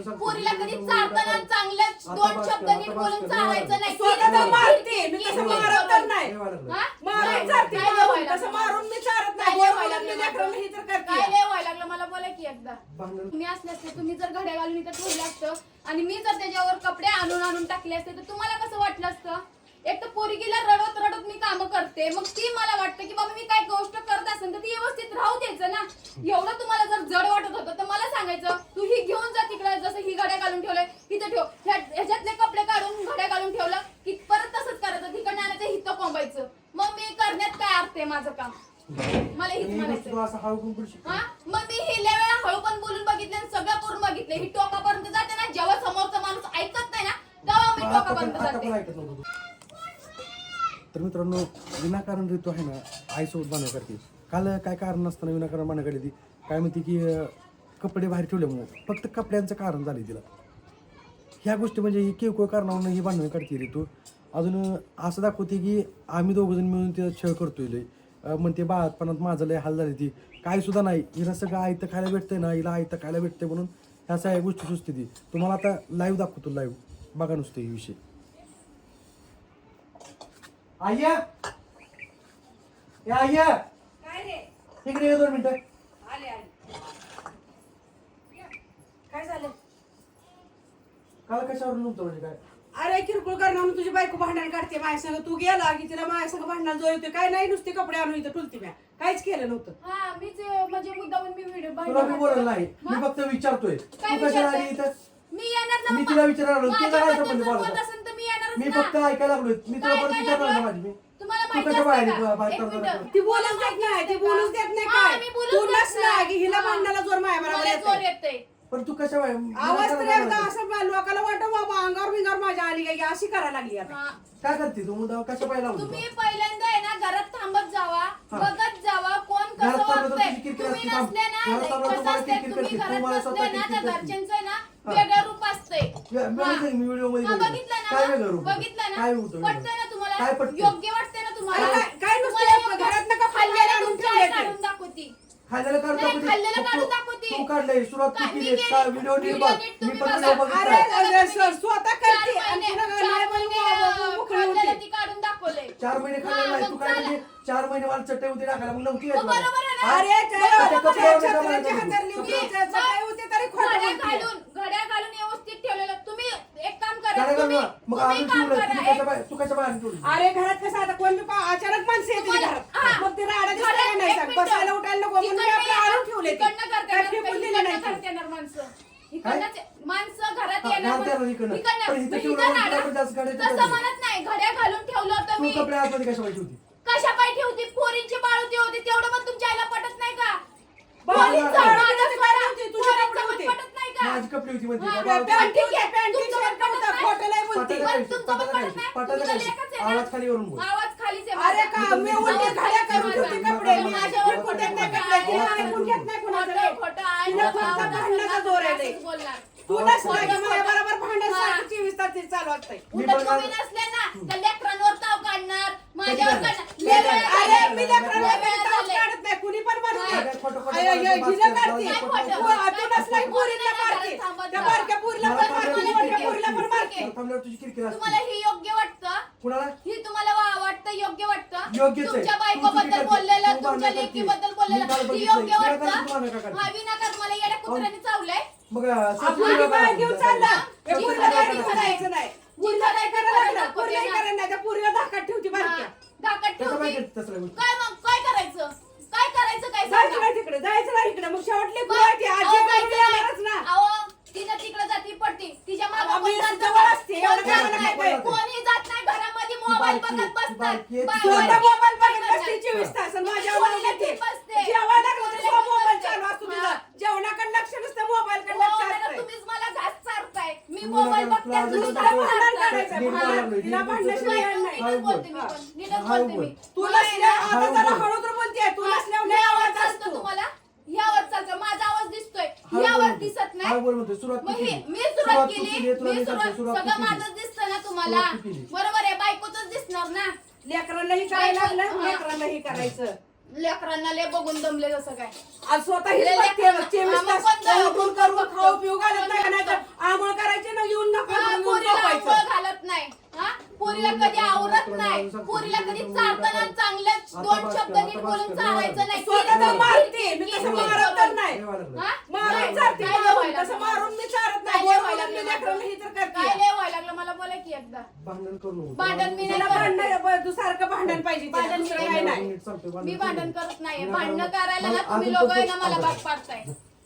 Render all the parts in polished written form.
पोरीला कधी चालताना चांगल्या दोन शब्द नीट बोलून चालायचं नाही. स्वतः मारते मी, तसं मारत तर नाही. मारून चालते, तसं मारून मी चालत नाही. ही तर करते. काय लय व्हायला लागलं मला बोला की एकदा. मी असले असते, तुम्ही जर घड्या घालून इथं ठेवलं असतं आणि मी जर त्याच्यावर कपडे आणून टाकले असते तर तुम्हाला कसं वाटलं असतं? एक तर पोरगीला रडत रडत मी काम करते, मग ती मला वाटतं की बाबा मी काय गोष्ट करत असेल तर ती व्यवस्थित राहू द्यायचं ना. एवढं तुम्हाला जर जड वाटत होतं तर मला सांगायचं, तू ही घेऊन जा तिकडे, जसं ही घड्या घालून ठेवलंय इथं ठेव, ह्याच्यातले कपडे काढून घड्या घालून ठेवलं की परत तसंच करायचं, तिकडे आणायचं हिथं कोंबायचं. मग मी करण्यात काय अर्थ आहे माझं काम? मला हेच म्हणायचं. हा मग मी हे लय वेळा हळू पण बोलून बघितले आणि सगळं करून बघितले. ही टोकापर्यंत जाते ना, जेव्हा समोरचा माणूस ऐकत नाही ना तेव्हा मी टोकापर्यंत जाते. तर मित्रांनो, विनाकारण ऋतू आहे ना आईसोबत भांडण करते. काल काय कारण नसताना विनाकारण भांडण करते ती. काय म्हणते की कपडे बाहेर ठेवल्यामुळे, फक्त कपड्यांचं कारण झाले तिला. ह्या गोष्टी म्हणजे ही किरकोळ कारणावरून ही भांडण करते ऋतू. अजून असं दाखवते की आम्ही दोघंजण मिळून तिला छळ करतोय लय. म्हणते बाळापणात माझं लय हाल झाली ती. काय सुद्धा नाही, हिला सगळं आयतं खायला भेटतंय ना, हिला आयतं खायला भेटतंय म्हणून ह्या सगळ्या गोष्टी सुचते ती. तुम्हाला आता लाईव्ह दाखवतो, लाईव्ह बघा नुसतं ही विषय. आय्या आय्या काय रे? इकडे ये 2 मिनिटं. आले आले. काय झालं? काल कशावर नव्हतं म्हणजे काय? अरे किरकोळ करणार तुझी बायको भांडण काढते माझ्या संग. तू गेला की तिला माझ्या संग भांडणाला जो येतोय. काय नाही, नुसते कपडे आणून इथं ठुलती म्या, काहीच केलं नव्हतं. हा मीच म्हणजे मुद्दामून मी व्हिडिओ तुला मी बोलत नाही, मी फक्त विचारतोय तू कशाला आली इथं. मी येणार ना. मी तिला विचारायला माझ्या तिला काय बद्दल संबंध जर बोलायचा? बोलत असेल तर मी येणारच मी ना. फक्त ऐकायला लागलोय. मी तुला काय परत ऐकायला विचारणार ना लागलोय? माझी. मी तुम्हाला तू माहिती कशा असते बाहेर का? बाहेर एक करणार मिनिट. का? ती बोलूच देत नाही, ती बोलूच देत नाही. हा, काय मी बोलूच तू देत नसला नाही. की हिला हा. भांडणाला जोर माया मला बरोबर जोर येते. येते. पण तू कशा बाहेर आवाज तर एकदा असं लोकांना वाटतं बाबा अंगावर बिंगावर माझ्या आली काय अशी करायला लागली आता. हा. काय करते तू? मुद्दा कशा बाहेर लागलो तुम्ही पहिल्यांदा आहे ना घरात थांबत जावा, बघत जावा कोण कसं घरात थांबलं तर वागतंय. तुझी किरकिर तुम्ही असते. नसले ना, घरात थांबलं तर कसं मला असतंय, किरकिर तुम्ही करते. घरात तू मला स्वतः नसले ना किरकिर तर करते. घरच्यांचं आहे ना वेगळं रूप असतंय. मी व्हिडिओ मध्ये हा, बघितलं. बघितलं काय ना, वेगळं रूप? बघितलं ना, काय होतं वेगळं? पटतंय ना तुम्हाला? काय पटतंय? योग्य वाटतंय ना तुम्हाला? अरे काय नुसतं तुम्हाला घरात नका खाल्लेलं खाल्लेलं तुमच्या आणून आई ठेवलंय काढून दाखवती. खाल्लेलं काढून नाही, दाखवते. खाल्लेलं तू- काढून दाखवते. तू काढलंय, सुरुवात तू काय मी केली. केली? व्हिडिओ नीट व्हिडिओ बघ. नीट मी तुम्ही पण बघा. व्हिडिओ अरे बघितला. स्वतः 4 करते आणि महिने तुला घालायला पण मोकळी खाल्लेलं होती. ती काढून दाखवलंय. 4 महिने खाल्लेलं हा, नाही. तू मग काय चालेल. म्हणजे 4 महिने मला चटई होती टाकायला मग नव्हती येत मग मला. बरोबर आहे ना? हा? अरे त्या कपड्यावर छत्र्याची नका हातरली मला होती, त्याचं काय होते तरी खोटं बोलते. घड्या घालून व्यवस्थित ठेवलेलं. तुम्ही एक काम करा, गाड्या तुम्ही घालून मग तुम्ही अजून काम ठेवलं. करा. तुम्ही कशा बाहेर तू कशा बाहेर ठेवली? अरे घरात कसं आता कोण बी अचानक माणसं येते तुम्हाला- घरात, हा. मग ते राडा दिसतं घरात का नाही एक सांग? मिनिटं. बसायला उठायला नको म्हणून मी आपलं आणून ठेवले ते. इकडनं करते काय ना, फेकून दिले इकडनं नाही ते. करते ना माणसं. काय? इकडनंच माणसं घरात हा, येणार घरात येणार पण- इकडनं. इकडनं. पण इथं मग ठेवलं इथं म्हणून राडा. तुला जास्त गाड्या तसं ठेवतात. म्हणत नाही, घड्या घालून ठेवलं होतं तू मी. कपडे आतमध्ये कशा पाहिजे होती? कशा पाय ठेवती? पोरींची बाळुती होती तेवढं पण तुमच्या आईला पटत नाही का? बाळुती पोरींचं होती, माझं तुझी सोडा. होती, तुझी पोरींचं कपडे पण होती. पटत नाही का? माझी कपडे होती म्हणते हा, का? पॅन्ट बाळा, ठीक आहे. पॅन्ट तुमचं शर्ट पण पटत नव्हतं, नाही. खोटं लय बोलते. पटायला पण काय? तुमचं पण पटायला पटत नाही. काय? पटायला तुमचं काय? लेकच आहे ना? आवाज खाली वरून बोल. आवाज खालीच आहे अरे माझा. का मी उलटी घड्या करून माझा. ठेवते कपडे. माझा. माझ्यावर खोट्यात नाही कपडे. तिला माझा. ऐकून घेत नाही कुणाचं खोटं रे. खोटं आहे. तिला फक्त भांडणाचा जोर आहे रे. असंच बोलणार. तू आवाज नसला खाली. की माझ्या बरोबर भांडण हा. 24 तास ते चालू असतंय. मी उद्या पण तुम्ही आज- नसले ना तर लेकरांवर ताव काढणार, माझ्यावर कधी काढणार. कधी लय वेळा अरे झाले. मी लेकराला लय वेळा ताव झाले. काढत नाही, कुणी पण म्हणते. काय खोटं खोटं अय, बोलायचं, हिला बास्केट काढते. लावायचं, काय खोटं खोटं? बोलायचं. तू नसला की पोरीला काढते. त्या बारक्या पोरीला पण मारते, मोठ्या पोरीला पण मारते. थांबल्यावर तुझी किरकिर असते. तुम्हाला ही योग्य वाटतं? कुणाला? ही तुम्हाला वाटतं योग्य वाटतं? योग्यच आहे. तुमच्या तू बायकोबद्दल चुकी करते. बोललेलं, तू तुमच्या भांडण लेकीबद्दल करते. बोललेलं मी काल ही बघितलंय. योग्य विनाकारण तू वाटतं? भांडण का करते? हा, विनाकारण मला येड्या कुत्र्याने चावलंय. मग आपली बाहेर घेऊन चालला. त्या मी पोरीला बाहेर काही घेऊन करायचं नाही. पोरीला काय करायला लागलं? पोरीला काय करायला नाही. त्या पोरीला धाकात ठेवती बारक्या. धाकात कसं ठेवती. पाहिजे तसल्या गोष्टी? काय मग काय करायचं? काय करायचं काय जायचं सांगा? नाही तिकडे, जायचं नाही इकडे. मग शेवटली बरं, बुवा ती आजी अहो, करून जायचं येणारच नाही. ना. अहो, तिनं तिकडे जाती पडती. तिच्या मागं अहो, कोण मी जातं जवळ का? असते. कोण एवढं काय जात मला नाही. काय कोणी जात नाही. घरामध्ये मोबाईल बारकी, बघत बसतात. बारकी आहे. बारकी. स्वतः मोबाईल बघत काय बसते 24 तास आणि माझ्या पोरीला आवडीला ती बसते. जेवायला लागलं तर पोरीला ती मोबाईल बसते. चालू असतो तुझा. हा. जेवणाकडे लक्ष नसतं, मोबाईलकडे हो, लक्ष मॅडम, असतंय. तुम्हीच मला घास चारताय. मी तू मोबाईल नका- बघते. तुला तुम्ही अजून मला बोलतो. भांडण चारताय. काढायचं. नीट भांडण. बोलायला तिला नीट भांडण्याशिवाय बोलायला. येणार नाही. नीटच बोलते मी पण. नीटच बोलते मी. तू नसल्या आता जरा हळू तर बोलतेय. तू नसल्यावर लय आवाज चालतो असतो. तुम्हाला ह्यावर चालतं. माझा आवाज दिसतोय हळू ह्यावर बोल. दिसत हळू नाही. बोल म्हणते. सुरुवात मग तू हे केली. मी सुरुवात तू केली. तुला मी मी सांगतो, सुरुवात सगळं तू केली. माझंच दिसतं ना तुम्हाला. सुरुवात तू केली. बरोबर आहे. बायकोच दिसणार ना. लेकरांनाही करायला लागलं, हा. लेकरांनाही करायचं. लेकरांना लय बघून दमले जसं काय. आज स्वतः हिच बघते बघ, 24 तास उठून करून खाऊ पिऊ घालत नाही का, नाही तर आंघोळ करायची ना येऊन नका हा, घेऊन पोरीला झोपायचं. आंघोळ घालत नाही. हा, पोरीला कधी आवरत नाही. पोरीला कधी चालताना चांगल्या 2 शब्द नीट बोलून चालायचं नाही. स्वतः तर मारते, मी तसं मारत तर नाही. हा? मारून चालते, काय मारून. व्हायला तसं लागलं? मारून मी चालत काय नाही. व्हायला बोलून लागलं मी लेकरांना हे तर काय करते. लय व्हायला लागलं मला बोला की एकदा. भांडण करू नको. भांडण मी नाही तिला करत. भांडण, तू सारखं भांडण पाहिजे तिला, भांडण दुसरं काय नाही. मी भांडण करत नाही. भांडण करायला ना तुम्ही लोक आहे ना मला भाग पाडताय.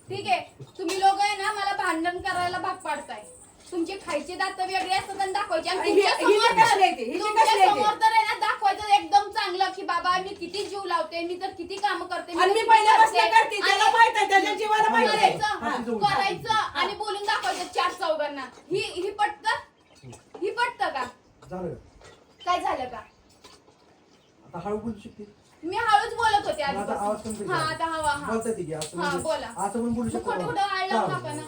ठीक आहे, तुम्ही लोक आहे ना मला भांडण करायला भाग पाडताय. तुमचे खायचे दात वेगळे असतात आणि दाखवायचे. आणि हिचे कसले येते? हिचे कसले येते? समोर तर आहे ना दाखवायचं एकदम चांगलं की बाबा मी किती जीव लावते, मी तर किती काम करते, आणि मी तर पहिल्यापासून किती करते, त्याला आणि माहित आहे, त्याच्या जीवाला माहित आहे. करायचं आणि बोलून दाखवायचं 4 चौघांना. ही पटतं का? झालं काय झालं का? आता हळू बोलू शकते. मी हळूच बोलत होते आता आवाज आधीपासून. कमी हा आता हवा हा बोलता येते की असं हा, म्हणजे बोला. असं पण बोलू मग शकतो. खोटं खोटं आळ लावू हा. नका ना.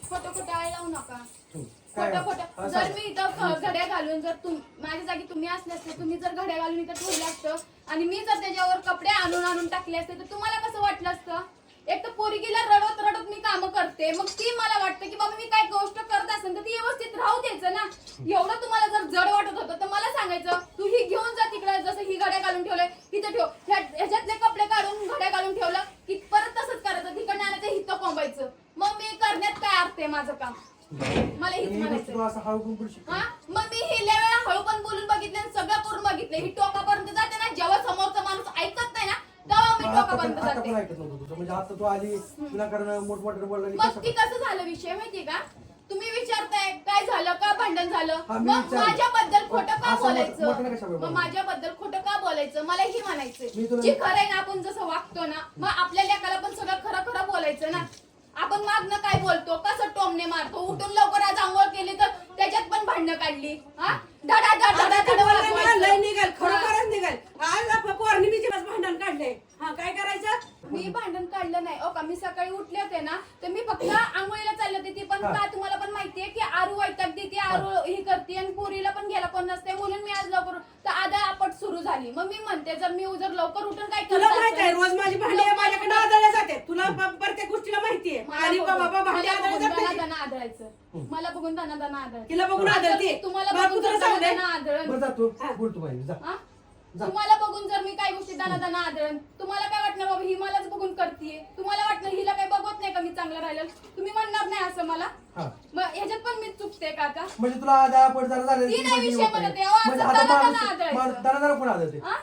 खोटं आळ लावू नका. काय खोटं खोटं असं- जर मी इथं घड्या घालून जर माझ्या जागी तुम्ही असले असते, तुम्ही जर घड्या घालून इथं ठेवलं असतं आणि मी जर त्याच्यावर कपडे आणून टाकले असते तर तुम्हाला कसं वाटलं असतं? एक तर पोरगीला रडत रडत मी काम करते, मग ती मला वाटतं की बाबा मी काय गोष्ट करत असेल तर ती व्यवस्थित राहू द्यायचं ना. एवढं तुम्हाला जर जड वाटत होतं तर मला सांगायचं तू ही घेऊन जा तिकडे, जसं ही घड्या घालून ठेवलंय इथं ठेव. ह्याच्यातले कपडे काढून घड्या घालून ठेवलं की परत तसंच करायचं, तिकडनं आणायचं हिथं कोंबायचं. मग मी करण्यात काय अर्थ आहे माझं काम? मला हेच म्हणायचं. तू असं हळू पण बोलू शकतो. हा, मग मी हे लय वेळा हळू पण बोलून बघितलं आणि सगळं करून बघितलं. ही टोकापर्यंत जाते ना, जेव्हा समोरचा माणूस ऐकत नाही ना तेव्हा मी टोकापर्यंत आता जाते. पण ऐकत नव्हतं तुझं. म्हणजे आता तू आली विनाकारण मोठमोठ्याने बोलला मग ती कसं झालं विषय माहितीये का? तुम्ही विचारताय काय झालं, का भांडण झालं, हा, मी मग विचारलं. माझ्याबद्दल खोटं का असं मोठं कशाला बोलायचं? मग बोलायचं? माझ्याबद्दल खोटं का बोलायचं? मला ही मी म्हणायचं तुला- जी खरं आहे ना, आपण जसं वागतो ना, मग आपल्या लेकाला पण सगळं खरं खरं बोलायचं ना. आपण मागणं काय बोलतो, कसं टोमणे मारतो, उठून लवकर आज आंघोळ केली तर त्याच्यात पण भांडणं काढली. हा, धडा धड धडा आता धड ते बोलले मला लय वाजवायचं. निघाल, खरोखरच निघाल. आज आपलं पौर्णिमेचे भांडण काढले. हा, काय करायचं? मी भांडण काढलं नाही. ओ का, मी सकाळी उठले होते ना तर मी फक्त आंघोळीला चालले होते. ती पण हा. का तुम्हाला पण माहितीये की आरू वैतागते, ती आरू ही करते आणि पोरीला पण घ्यायला कोण नसते म्हणून मी आज लवकर तर आधा आपट सुरू झाली. मग मी म्हणते जर मी जर लवकर उठून काय तुला करत माहित आहे असेल- रोज माझी भांडी माझ्याकडे आदळल्या जाते. तुला प्रत्येक गोष्टीला माहितीये. मला आणि बघून- बाबा भांडी मला आदळल्या बघून जाते. दाना आदळायचं. मला बघून दाना आदळायचं. तिला बघून आदळते. तुम्हाला बाप बघून तुला जर सांगते. दाना आदळण बरं जा तू बोल तू पाहिजे जा. हा? जा. तुम्हाला बघून जर मी काही गोष्टी दाना आदळण, तुम्हाला काय वाटणार बाबा ही मलाच बघून करतीये? तुम्हाला वाटणार हिला काही बघत नाही का मी चांगलं राहिलं? तुम्ही म्हणणार नाही असं मला? हा. मग ह्याच्यात पण मी चुकते का आता? म्हणजे तुला आधा पड जरा झालं ती नाही विषय म्हणत आहे. असं म्हणजे आता दाना आदळायचं. दाना कोण आदळते? हा?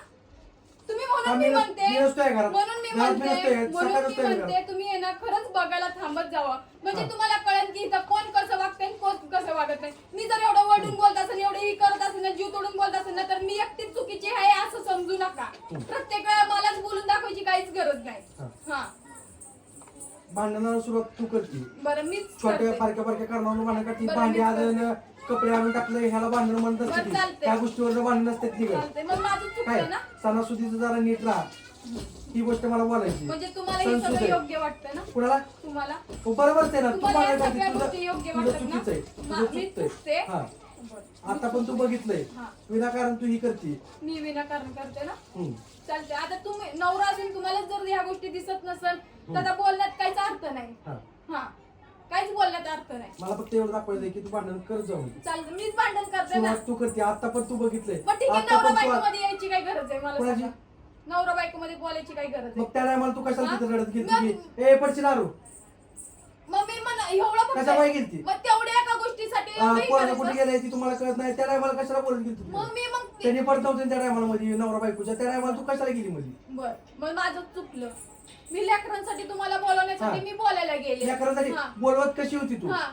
तुम्ही म्हणून आम्ही मी म्हणते मी नसतोय घरात. म्हणून मी घरात मी म्हणते नसतोय. म्हणून सकाळी मी नसतोय म्हणते घरात. तुम्ही आहे ना खरंच बघायला थांबत जावा. म्हणजे हा. तुम्हाला कळेल की इथं कोण कसं वागतंय आणि कोण कसं वागत नाही. मी जर एवढं वडून बोलत असेल, एवढं ही करत असेल ना, जीव तोडून बोलत असेल ना, तर मी एकटीच चुकीची आहे असं समजू नका. प्रत्येक वेळा मलाच बोलून दाखवायची काहीच गरज नाही. हा, भांडणाला सुरुवात तू करते. बरं मीच छोट्या करते. फारक्या भांडण भांडण करते. बरं, भांडी मीच आदळणं, कपडे आणून टाकलं ह्याला भांडण म्हणत बरं, असते. चालतंय. त्या गोष्टीवर भांडण नसतात निघत. चालतंय. मग माझं काय चुकतं ना? सणासुदीचं जरा नीट राहा. ही गोष्ट मला बोलायची. म्हणजे तुम्हाला हे सणसुद सगळं आहे. योग्य वाटतं ना? कुणाला तुम्हाला हो, बरोबरच आहे ना. तू तुम्हाला या मला सगळ्या तुझं गोष्टी योग्य तुझं वाटतात चुकीचं आहे. ना? तुझं मी चुकतंय. चुकते. हा. बरं. आता पण तू बघितलंय हा. विनाकारण तू ही करते. मी विनाकारण करते ना? हम्म. चालते. आता तुम्ही नवरा असून तुम्हाला जर ह्या गोष्टी दिसत नसेल तर आता बोलण्यात काहीच अर्थ नाही. हा. हा, काहीच बोलण्यात अर्थ नाही. मला फक्त एवढं दाखवायचं की तू भांडण कर जाऊन. चालतं, मीच भांडण करते ना. सुरुवात तू करते. आता पण तू बघितलंय. मग ठीक आहे, आता नवरा पण बायको तू मध्ये यायची काय गरज आहे मला कोणाची? सांगा. नवरा बायको मध्ये बोलायची काय गरज मग आहे? त्या टायमाला तू कशाला हा? तिथे रडत गेलती मग- की ए पडशील आरू मग मी एवढं फक्त- कशा बाई गेलती? मग तेवढ्या एका गोष्टीसाठी एवढंही पोरगा कुठे करायचं? गेलाय ती तुम्हाला कळत नाही. त्या टायमाला कशाला बोलत गेली तू? मग ते- त्यांनी पडत नव्हते त्या टायमाला मध्ये नवरा बायकोच्या. त्या टायमाला तू कशाला गेली मध्ये? बर, मग माझं चुकलं. मी लेकरांसाठी तुम्हाला बोलवण्यासाठी हा. मी बोलायला गेले. लेकरांसाठी हा. बोलवत कशी होती तू? हा.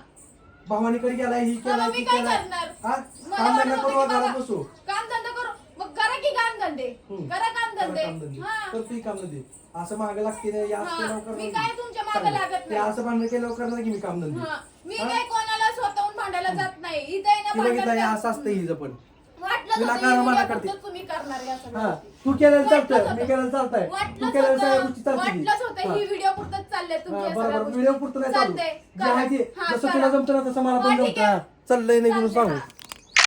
भावानीकडे गेलाय ही मग केलाय मी ती काय केलाय. करणार? हा? मला काम वाटत धंदा होतं करू की घरात बाबा, बसू. कामधंदा करू. मग करा की कामधंदे. हम्म. करा कामधंदे. हा. तर ती काम धंदे असं मागे लागते ना, या असं हा. केल्यावर करणार मी नाही. काय तुमच्या मागे लागत ते नाही. असं भांडण केल्यावर करणार की मी काम धंदे. हा. मी हा? काय कोणाला स्वतःहून भांडायला जात नाही. इथे आहे ना ती बघितलं भांडण असं असतं हिचं पण. वाटलं विनाकारण होतं मला हे करते. फक्त तुम्ही करणार या सगळ्या हा गोष्टी. तू केलेलं वाटलंच चालतंय होतं. मी केलेलं चालतंय तू वाटलंच केलेलं सगळ्या होतं. गोष्टी चालतील. वाटलंच होतं. ही व्हिडिओ पुरतच चाललंय तुमच्या सगळ्या बरोबर गोष्टी. व्हिडिओ पुरतं नाही चालू. चालतंय. जे आहे ते हा, जसं करा. तुला जमतं ना तसं मला हा, पण ठीक आहे. जमतं. चाललंय नाही म्हणून चालतंय, सांगू. हा.